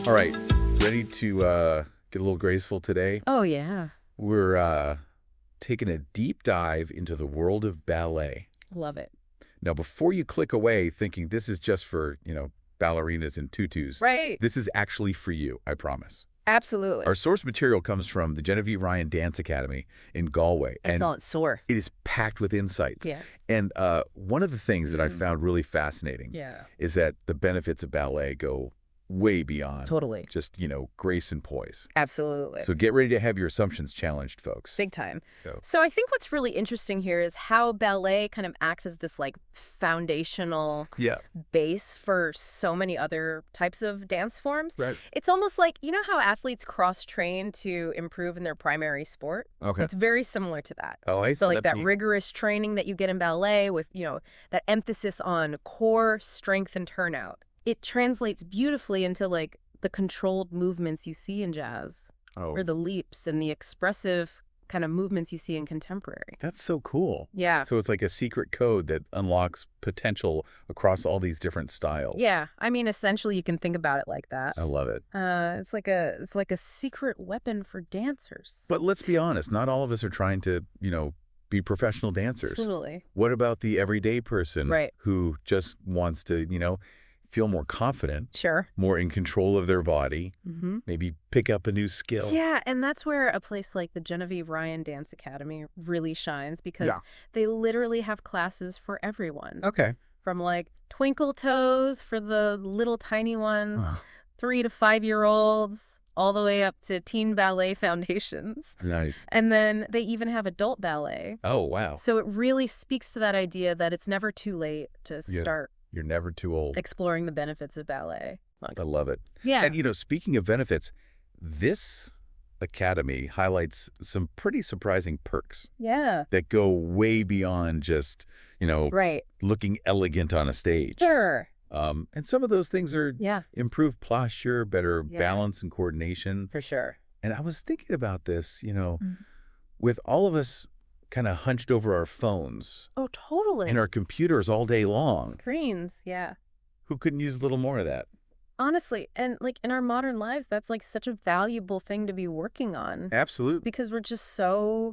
All right, ready to get a little graceful today? Oh, yeah. We're taking a deep dive into the world of ballet. Love it. Now, before you click away thinking this is just for, ballerinas and tutus, Right. this is actually for you, I promise. Absolutely. Our source material comes from the Genevieve Ryan Dance Academy in Galway. I felt it sore. It is packed with insights. Yeah. And one of the things that I found really fascinating is that the benefits of ballet go way beyond Totally. just, grace and poise. Absolutely. So get ready to have your assumptions challenged, folks. Big time. Go. So I think what's really interesting here is how ballet kind of acts as this like foundational base for so many other types of dance forms. Right. It's almost like, you know how athletes cross-train to improve in their primary sport? Okay. It's very similar to that. Oh, I see. So like that rigorous training that you get in ballet with, that emphasis on core strength and turnout. It translates beautifully into like the controlled movements you see in jazz, or the leaps and the expressive kind of movements you see in contemporary. That's so cool. Yeah. So it's like a secret code that unlocks potential across all these different styles. Yeah. I mean, essentially, you can think about it like that. I love it. It's like a secret weapon for dancers. But let's be honest, not all of us are trying to, be professional dancers. Absolutely. What about the everyday person who just wants to, feel more confident, Sure, more in control of their body, maybe pick up a new skill? Yeah, and that's where a place like the Genevieve Ryan Dance Academy really shines because they literally have classes for everyone. Okay. From like twinkle toes for the little tiny ones, 3 to 5-year-olds, all the way up to teen ballet foundations. Nice. And then they even have adult ballet. Oh, wow. So it really speaks to that idea that it's never too late to start You're never too old. exploring the benefits of ballet. I love it. Yeah. And, speaking of benefits, this academy highlights some pretty surprising perks Yeah. that go way beyond just, Right. looking elegant on a stage. Sure. And some of those things are improved posture, better Yeah. balance and coordination. For sure. And I was thinking about this, with all of us kind of hunched over our phones Oh, totally. and our computers all day long, Screens, yeah. who couldn't use a little more of that? Honestly, and like in our modern lives, that's like such a valuable thing to be working on Absolutely. because we're just so,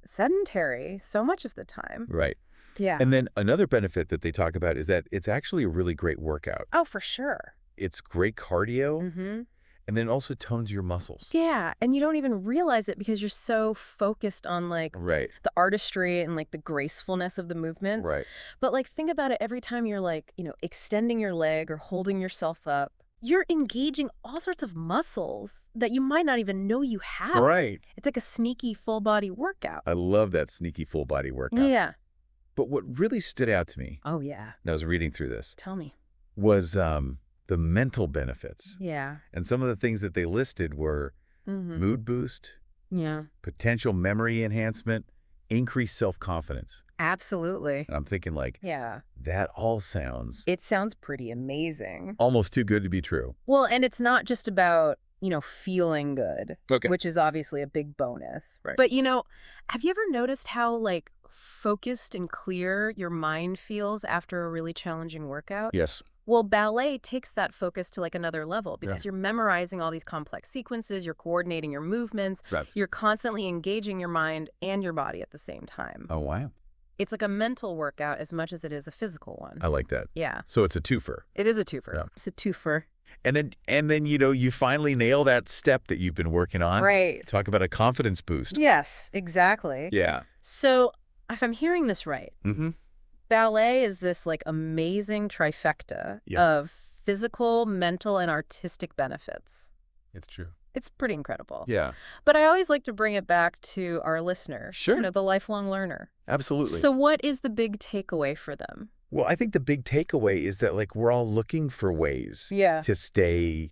sedentary so much of the time. Right. Yeah. And then another benefit that they talk about is that it's actually a really great workout. Oh, for sure. It's great cardio, Mm-hmm. and then it also tones your muscles. Yeah, and you don't even realize it because you're so focused on like Right. the artistry and like the gracefulness of the movements. Right. But like think about it every time you're like, extending your leg or holding yourself up, you're engaging all sorts of muscles that you might not even know you have. Right. It's like a sneaky full body workout. I love that sneaky full body workout. Yeah. But what really stood out to me, Oh, yeah. and I was reading through this, Tell me. was the mental benefits. Yeah. And some of the things that they listed were Mm-hmm. mood boost, Yeah. potential memory enhancement, increased self-confidence. Absolutely. And I'm thinking Yeah. that all sounds It sounds pretty amazing. almost too good to be true. Well, and it's not just about, feeling good, Okay. which is obviously a big bonus. Right. But, have you ever noticed how, like, focused and clear your mind feels after a really challenging workout? Yes. Well, ballet takes that focus to, like, another level because you're memorizing all these complex sequences, you're coordinating your movements, you're constantly engaging your mind and your body at the same time. Oh, wow. It's like a mental workout as much as it is a physical one. I like that. Yeah. So it's a twofer. It is a twofer. Yeah. It's a twofer. And then you finally nail that step that you've been working on. Right. Talk about a confidence boost. Yes, exactly. Yeah. So if I'm hearing this right, Mm-hmm. ballet is this like amazing trifecta of physical, mental, and artistic benefits. It's true. It's pretty incredible. Yeah. But I always like to bring it back to our listener. Sure. The lifelong learner. Absolutely. So what is the big takeaway for them? Well, I think the big takeaway is that we're all looking for ways Yeah. to stay,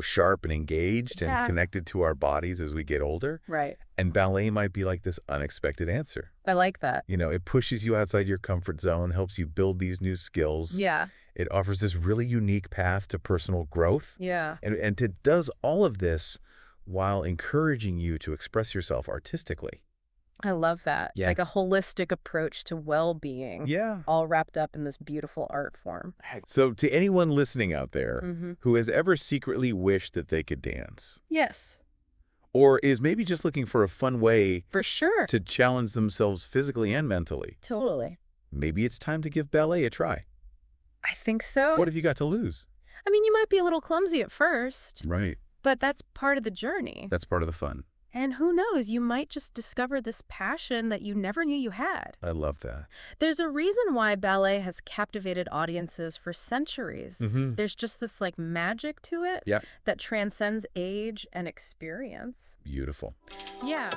sharp and engaged Yeah. and connected to our bodies as we get older. Right. And ballet might be like this unexpected answer. I like that. It pushes you outside your comfort zone, helps you build these new skills. Yeah. It offers this really unique path to personal growth. Yeah. And it does all of this while encouraging you to express yourself artistically. I love that. Yeah. It's like a holistic approach to well-being. Yeah. All wrapped up in this beautiful art form. So to anyone listening out there Mm-hmm. who has ever secretly wished that they could dance, Yes. or is maybe just looking for a fun way For sure. to challenge themselves physically and mentally, Totally. maybe it's time to give ballet a try. I think so. What have you got to lose? I mean, you might be a little clumsy at first, Right. but that's part of the journey. That's part of the fun. And who knows, you might just discover this passion that you never knew you had. I love that. There's a reason why ballet has captivated audiences for centuries. Mm-hmm. There's just this like magic to it that transcends age and experience. Beautiful. Yeah.